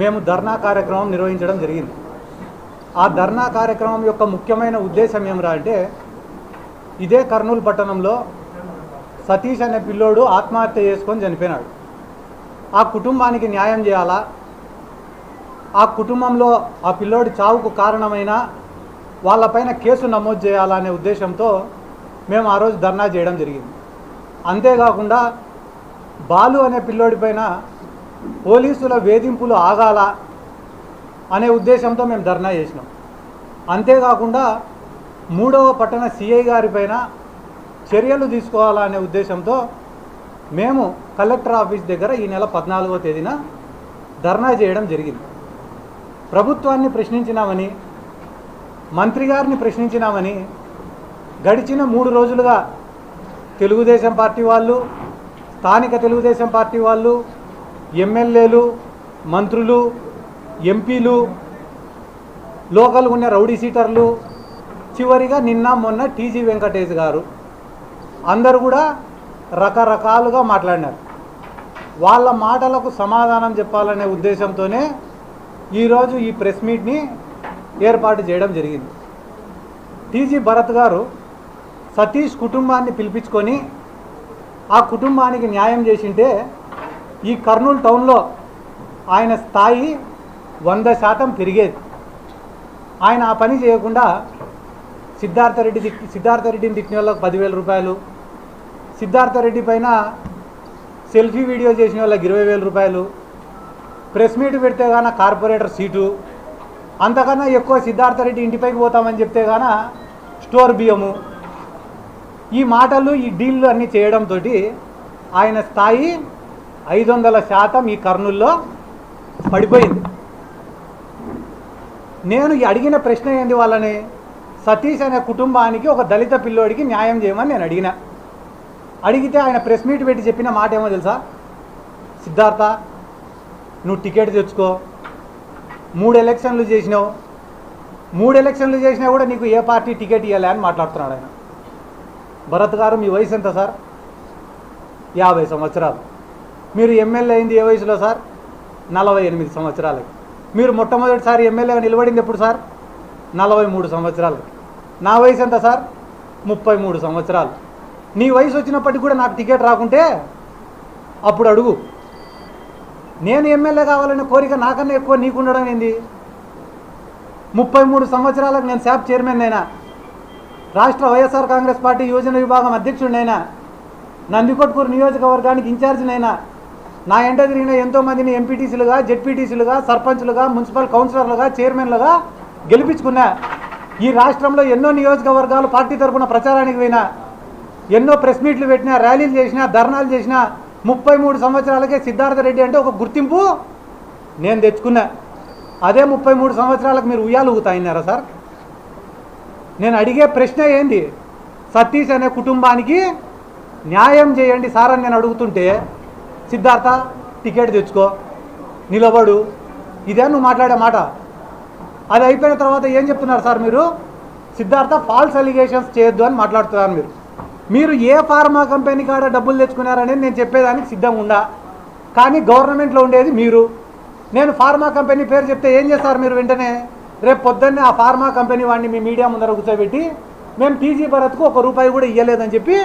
మేము ధర్నా కార్యక్రమం నిర్వహించడం జరిగింది. ఆ ధర్నా కార్యక్రమం యొక్క ముఖ్యమైన ఉద్దేశం ఏమిరా అంటే, ఇదే కర్నూలు పట్టణంలో సతీష్ అనే పిల్లోడు ఆత్మహత్య చేసుకొని చనిపోయినాడు. ఆ కుటుంబానికి న్యాయం చేయాలా, ఆ కుటుంబంలో ఆ పిల్లోడి చావుకు కారణమైన వాళ్ళపైన కేసు నమోదు చేయాలా అనే ఉద్దేశంతో మేము ఆ రోజు ధర్నా చేయడం జరిగింది. అంతేకాకుండా బాలు అనే పిల్లోడిపైన పోలీసుల వేధింపులు ఆగాల అనే ఉద్దేశంతో మేము ధర్నా చేసినాం. అంతేకాకుండా 3వ పట్టణ సిఐ గారిపైన చర్యలు తీసుకోవాలా అనే ఉద్దేశంతో మేము కలెక్టర్ ఆఫీస్ దగ్గర ఈ నెల 14వ తేదీన ధర్నా చేయడం జరిగింది. ప్రభుత్వాన్ని ప్రశ్నించినామని, మంత్రి గారిని ప్రశ్నించినామని గడిచిన 3 రోజులుగా తెలుగుదేశం పార్టీ వాళ్ళు, స్థానిక తెలుగుదేశం పార్టీ వాళ్ళు, ఎమ్మెల్యేలు, మంత్రులు, ఎంపీలు, లోకల్ ఉన్న రౌడీ సీటర్లు, చివరిగా నిన్న మొన్న టీజీ వెంకటేష్ గారు అందరూ కూడా రకరకాలుగా మాట్లాడినారు. వాళ్ళ మాటలకు సమాధానం చెప్పాలనే ఉద్దేశంతోనే ఈరోజు ఈ ప్రెస్ మీట్ని ఏర్పాటు చేయడం జరిగింది. టీజీ భరత్ గారు సతీష్ కుటుంబాన్ని పిలిపించుకొని ఆ కుటుంబానికి న్యాయం చేసింటే ఈ కర్నూలు టౌన్లో ఆయన స్థాయి 100% పెరిగేది. ఆయన ఆ పని చేయకుండా సిద్ధార్థరెడ్డిని తిట్టిన వాళ్ళకి 10,000 రూపాయలు, సిద్ధార్థరెడ్డి పైన సెల్ఫీ వీడియో చేసిన వాళ్ళకి 20,000 రూపాయలు, ప్రెస్ మీట్ పెడితే గాన కార్పొరేటర్ సీటు, అంతకన్నా ఎక్కువ సిద్ధార్థరెడ్డి ఇంటిపైకి పోతామని చెప్తే గాన స్టోర్ బియ్యము, ఈ మాటలు ఈ డీళ్ళు అన్నీ చేయడంతో ఆయన స్థాయి 500% ఈ కర్నూల్లో పడిపోయింది. నేను అడిగిన ప్రశ్న ఏంది, వాళ్ళని సతీష్ అనే కుటుంబానికి ఒక దళిత పిల్లోడికి న్యాయం చేయమని నేను అడిగితే ఆయన ప్రెస్ మీట్ పెట్టి చెప్పిన మాట ఏమో తెలుసా? సిద్ధార్థ, నువ్వు టికెట్ తెచ్చుకో, 3 ఎలక్షన్లు చేసినావు, 3 ఎలక్షన్లు చేసినా కూడా నీకు ఏ పార్టీ టికెట్ ఇవ్వాలి అని మాట్లాడుతున్నాడు ఆయన. భరత్ గారు, మీ వయసు ఎంత సార్? 50 సంవత్సరాలు. మీరు ఎమ్మెల్యే అయింది ఏ వయసులో సార్? 48 సంవత్సరాలకి. మీరు మొట్టమొదటిసారి ఎమ్మెల్యేగా నిలబడింది ఎప్పుడు సార్? 43 సంవత్సరాలకి. నా వయసు ఎంత సార్? 33 సంవత్సరాలు. నీ వయసు వచ్చినప్పటికి కూడా నాకు టికెట్ రాకుంటే అప్పుడు అడుగు. నేను ఎమ్మెల్యే కావాలనే కోరిక నాకన్నా ఎక్కువ నీకుండడం ఏంది? 33 సంవత్సరాలకు నేను శాప్ చైర్మన్ అయినా, రాష్ట్ర వైఎస్ఆర్ కాంగ్రెస్ పార్టీ యువజన విభాగం అధ్యక్షుడినైనా, నందికొట్కూరు నియోజకవర్గానికి ఇన్ఛార్జినైనా, నా ఎంట తిరిగిన ఎంతోమందిని ఎంపీటీసీలుగా, జెడ్పీటీసీలుగా, సర్పంచ్లుగా, మున్సిపల్ కౌన్సిలర్లుగా, చైర్మన్లుగా గెలిపించుకున్నా. ఈ రాష్ట్రంలో ఎన్నో నియోజకవర్గాలు పార్టీ తరఫున ప్రచారానికి పోయినా, ఎన్నో ప్రెస్ మీట్లు పెట్టినా, ర్యాలీలు చేసినా, ధర్నాలు చేసినా, 33 సంవత్సరాలకే సిద్ధార్థరెడ్డి అంటే ఒక గుర్తింపు నేను తెచ్చుకున్నా. అదే 33 సంవత్సరాలకు మీరు ఉయ్యాలు ఊగుతాయినారా సార్? నేను అడిగే ప్రశ్న ఏంది? సతీష్ అనే కుటుంబానికి న్యాయం చేయండి సార్ అని నేను అడుగుతుంటే, సిద్ధార్థ టికెట్ తెచ్చుకో, నిలబడు, ఇదే నువ్వు మాట్లాడే మాట? అది అయిపోయిన తర్వాత ఏం చెప్తున్నారు సార్ మీరు? సిద్ధార్థ ఫాల్స్ అలిగేషన్స్ చేయొద్దు అని మాట్లాడుతున్నారు. మీరు ఏ ఫార్మా కంపెనీ కాడ డబ్బులు తెచ్చుకున్నారనేది నేను చెప్పేదానికి సిద్ధంగా ఉండా, కానీ గవర్నమెంట్లో ఉండేది మీరు. నేను ఫార్మా కంపెనీ పేరు చెప్తే ఏం చేస్తారు మీరు? వెంటనే రేపు పొద్దున్నే ఆ ఫార్మా కంపెనీ వాడిని మీ మీడియా ముందర కూర్చోబెట్టి మేము టీజీ భరత్కు ₹1 కూడా ఇవ్వలేదని చెప్పి